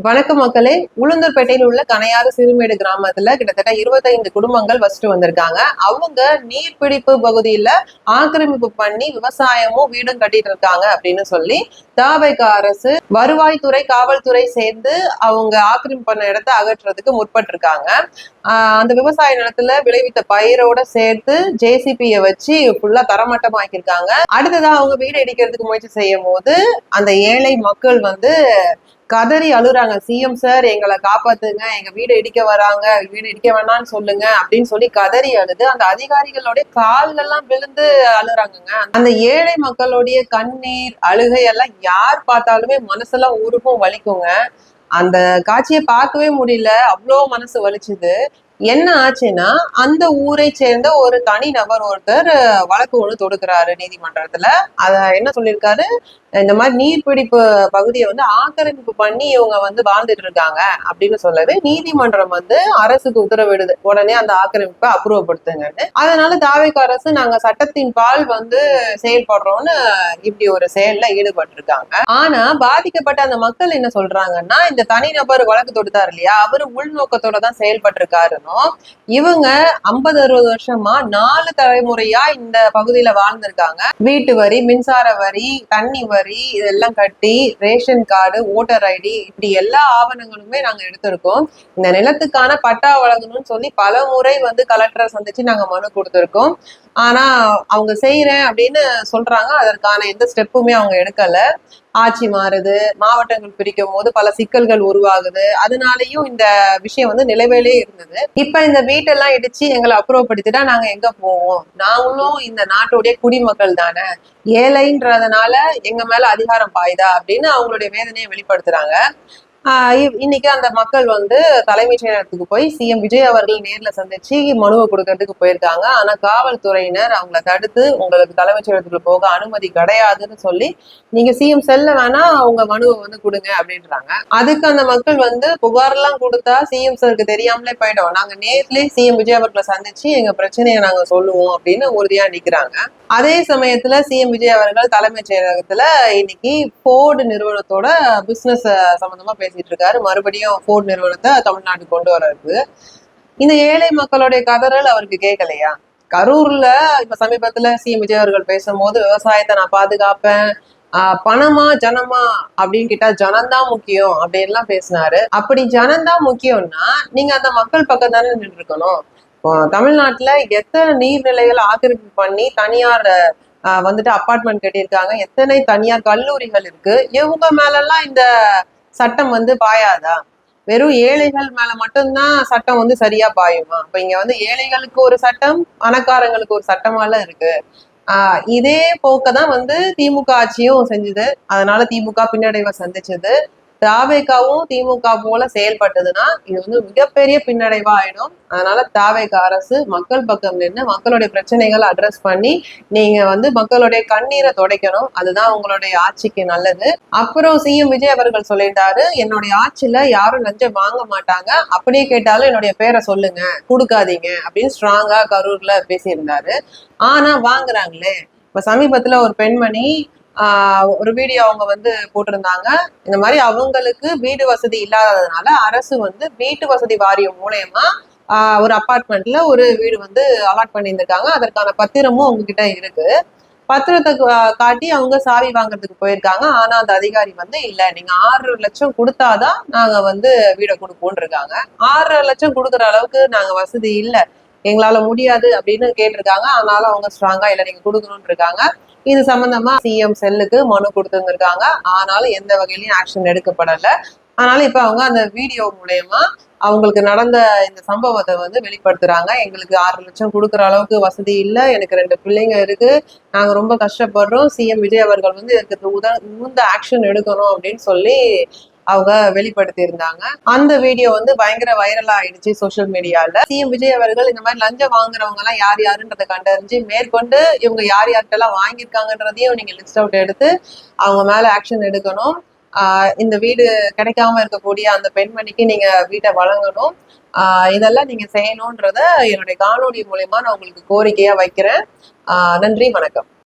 வணக்கம் மக்களே. உளுந்தூர்பேட்டையில் உள்ள கனையாறு சிறுமேடு கிராமத்துல கிட்டத்தட்ட 25 குடும்பங்கள் வசிட்டு வந்திருக்காங்க. அவங்க நீர்பிடிப்பு பகுதியில ஆக்கிரமிப்பு பண்ணி விவசாயமும் வீடும் கட்டிட்டு இருக்காங்க அப்படின்னு சொல்லி தாவேகா அரசு வருவாய்த்துறை காவல்துறை சேர்ந்து அவங்க ஆக்கிரமிப்பு பண்ண இடத்தை அகற்றுறதுக்கு முற்பட்டு இருக்காங்க. அந்த விவசாய நிலத்துல விளைவித்த பயிரோட சேர்த்து ஜேசிபியை வச்சு ஃபுல்லா தரமட்டமாக்கியிருக்காங்க. அடுத்ததா அவங்க வீடு இடிக்கிறதுக்கு முயற்சி செய்யும் போது அந்த ஏழை மக்கள் கதறி அழுறாங்க. சிஎம் சார் எங்களை காப்பாத்துங்க, எங்க வீடு இடிக்க வராங்க, வீடு இடிக்க வேணாம்னு சொல்லுங்க அப்படின்னு சொல்லி கதறி அழுது அந்த அதிகாரிகளுடைய கால்ல எல்லாம் விழுந்து அழுறாங்கங்க. அந்த ஏழை மக்களுடைய கண்ணீர் அழுகை எல்லாம் யார் பார்த்தாலுமே மனசெல்லாம் உருகும், வலிக்குங்க. அந்த காட்சியை பார்க்கவே முடியல, அவ்வளோ மனசு வலிச்சுது. என்ன ஆச்சுன்னா, அந்த ஊரை சேர்ந்த ஒரு தனி நபர் ஒருத்தர் வழக்கு ஒண்ணு தொடுக்கிறாரு நீதிமன்றத்துல. அத என்ன சொல்லியிருக்காரு, இந்த மாதிரி நீர்பிடிப்பு பகுதியை ஆக்கிரமிப்பு பண்ணி இவங்க வாழ்ந்துட்டு இருக்காங்க அப்படின்னு சொல்லவே நீதிமன்றம் அரசுக்கு உத்தரவிடுது, உடனே அந்த ஆக்கிரமிப்பை அப்புறப்படுத்துங்கன்னு. அதனால தாவேகா அரசு நாங்க சட்டத்தின் பால் செயல்படுறோம்னு இப்படி ஒரு செயல்ல ஈடுபட்டிருக்காங்க. ஆனா பாதிக்கப்பட்ட அந்த மக்கள் என்ன சொல்றாங்கன்னா, இந்த தனிநபர் வழக்கு தொடுத்தாரு இல்லையா, அவரு உள்நோக்கத்தோட தான் செயல்பட்டு இருக்காரு. இவங்க 50-60 வருஷமா 4 தலைமுறையா இந்த பகுதியில வாழ்ந்திருக்காங்க. வீட்டு வரி, மின்சார வரி, தண்ணி வரி இதெல்லாம் கட்டி ரேஷன் கார்டு, ஓட்டர் ஐடி இப்படி எல்லா ஆவணங்களுமே நாங்க எடுத்திருக்கோம். இந்த நிலத்துக்கான பட்டா வழங்கணும்னு சொல்லி பல முறை கலெக்டரை சந்திச்சு நாங்க மனு கொடுத்திருக்கோம். ஆனா அவங்க செய்யறேன் அப்படின்னு சொல்றாங்க, அதற்கான எந்த ஸ்டெப்புமே அவங்க எடுக்கல. ஆட்சி மாறுது, மாவட்டங்கள் பிரிக்கும் போது பல சிக்கல்கள் உருவாகுது, அதனாலயும் இந்த விஷயம் நிலவேலே இருந்தது. இப்ப இந்த வீட்டெல்லாம் இடிச்சு எங்களை அப்புறப்படுத்திட்டா நாங்க எங்க போவோம்? நாங்களும் இந்த நாட்டுடைய குடிமக்கள் தானே, ஏழைன்றதுனால எங்க மேல அதிகாரம் பாயுதா அப்படின்னு அவங்களுடைய வேதனையை வெளிப்படுத்துறாங்க. இன்னைக்கு அந்த மக்கள் தலைமைச் செயலகத்துக்கு போய் சிஎம் விஜய் அவர்கள் நேர்ல சந்திச்சு மனுவை கொடுக்கறதுக்கு போயிருக்காங்க. ஆனா காவல்துறையினர் அவங்களை தடுத்து உங்களுக்கு தலைமைச் செயலகத்துக்கு போக அனுமதி கிடையாதுன்னு சொல்லி, நீங்க சிஎம் செல்ல வேணா அவங்க மனுவை கொடுங்க அப்படின்றாங்க. அதுக்கு அந்த மக்கள் புகார் எல்லாம் கொடுத்தா சிஎம் சருக்கு தெரியாமலே போயிடும், நாங்க நேர்லயே சிஎம் விஜய் அவர்களை சந்திச்சு எங்க பிரச்சனையை நாங்க சொல்லுவோம் அப்படின்னு உறுதியா நிக்கிறாங்க. அதே சமயத்துல சிஎம் விஜய் அவர்கள் தலைமைச் செயலகத்துல இன்னைக்கு போர்டு நிறுவனத்தோட பிசினஸ் சம்பந்தமா பேசிட்டு இருக்காரு. மறுபடியும் போர்டு நிறுவனத்தை தமிழ்நாட்டுக்கு கொண்டு வர்றது. இந்த ஏழை மக்களுடைய கதறல் அவருக்கு கேட்கலையா? கரூர்ல இப்ப சமீபத்துல சிஎம் விஜய் அவர்கள் பேசும்போது விவசாயத்தை நான் பாதுகாப்பேன், பணமா ஜனமா அப்படின்னு கேட்டா ஜனம்தான் முக்கியம் அப்படின்லாம் பேசினாரு. அப்படி ஜனம்தான் முக்கியம்னா நீங்க அந்த மக்கள் பக்கம் தானே நின்று இருக்கணும். தமிழ்நாட்டுல எத்தனை நீர்நிலைகளை ஆக்கிரமிப்பு பண்ணி தனியார் அப்பார்ட்மெண்ட் கட்டியிருக்காங்க, எத்தனை தனியார் கல்லூரிகள் இருக்கு, இவங்க மேலெல்லாம் இந்த சட்டம் பாயாதா? வெறும் ஏழைகள் மேல மட்டும்தான் சட்டம் சரியா பாயுமா? அப்ப இங்க ஏழைகளுக்கு ஒரு சட்டம், பணக்காரங்களுக்கு ஒரு சட்டமால இருக்கு. இதே போக்கதான் திமுக ஆட்சியும் செஞ்சுது. அதனால திமுக பின்னடைவை சந்திச்சது. தாவேகாவும் திமுக போல செயல்பட்டதுன்னா இது மிகப்பெரிய பின்னடைவா ஆயிடும். அதனால தாவேகா அரசு மக்கள் பக்கம் நின்று மக்களுடைய பிரச்சனைகளை அட்ரஸ் பண்ணி நீங்க மக்களுடைய கண்ணீரை துடைக்கணும். அதுதான் உங்களுடைய ஆட்சிக்கு நல்லது. அப்புறம் சிஎம் விஜய் அவர்கள் சொல்லிட்டாரு, என்னுடைய ஆட்சியில யாரும் லஞ்சம் வாங்க மாட்டாங்க, அப்படியே கேட்டாலும் என்னுடைய பேரை சொல்லுங்க, கொடுக்காதீங்க அப்படின்னு ஸ்ட்ராங்கா கரூர்ல பேசியிருந்தாரு. ஆனா வாங்குறாங்களே. இப்ப சமீபத்துல ஒரு பெண்மணி ஒரு வீடியோ அவங்க போட்டிருந்தாங்க. இந்த மாதிரி அவங்களுக்கு வீடு வசதி இல்லாததுனால அரசு வீட்டு வசதி வாரியம் மூலயமா ஒரு அபார்ட்மெண்ட்ல ஒரு வீடு அலாட் பண்ணியிருந்திருக்காங்க. அதற்கான பத்திரமும் அவங்க கிட்ட இருக்கு. பத்திரத்தை காட்டி அவங்க சாவி வாங்குறதுக்கு போயிருக்காங்க. ஆனா அந்த அதிகாரி இல்ல, நீங்க 6 லட்சம் கொடுத்தாதான் நாங்க வீடை கொடுப்போம்னு இருக்காங்க. 6 லட்சம் கொடுக்குற அளவுக்கு நாங்க வசதி இல்ல, எங்களால முடியாது அப்படின்னு கேட்டிருக்காங்க. ஆனாலும் அவங்க ஸ்ட்ராங்கா இல்ல, நீங்க கொடுக்கணும்னு இருக்காங்க. இது சம்பந்தமா சிஎம் செல்லுக்கு மனு கொடுத்திருந்திருக்காங்க. ஆனாலும் எந்த வகையிலயும் ஆக்ஷன் எடுக்கப்படல. அதனால இப்ப அவங்க அந்த வீடியோ மூலயமா அவங்களுக்கு நடந்த இந்த சம்பவத்தை வெளிப்படுத்துறாங்க. எங்களுக்கு 6 லட்சம் கொடுக்குற அளவுக்கு வசதி இல்லை, எனக்கு 2 பிள்ளைங்க இருக்கு, நாங்க ரொம்ப கஷ்டப்படுறோம், சிஎம் விஜய் அவர்கள் இதுக்கு உகந்த ஆக்ஷன் எடுக்கணும் அப்படின்னு சொல்லி அவங்க வெளிப்படுத்தி இருந்தாங்க. அந்த வீடியோ பயங்கர வைரலா ஆயிடுச்சு சோசியல் மீடியால. சிஎம் விஜய் அவர்கள் இந்த மாதிரி லஞ்சம் வாங்குறவங்க எல்லாம் யார் யாருன்றதை கண்டறிஞ்சு மேற்கொண்டு இவங்க யார் யார்கிட்ட எல்லாம் வாங்கியிருக்காங்கன்றதையும் நீங்க லிஸ்ட் அவுட் எடுத்து அவங்க மேல ஆக்ஷன் எடுக்கணும். இந்த வீடு கிடைக்காம இருக்கக்கூடிய அந்த பெண்மணிக்கு நீங்க வீட்டை வழங்கணும். இதெல்லாம் நீங்க செய்யணும்ன்றத என்னுடைய காணொலி மூலயமா நான் உங்களுக்கு கோரிக்கையா வைக்கிறேன். நன்றி, வணக்கம்.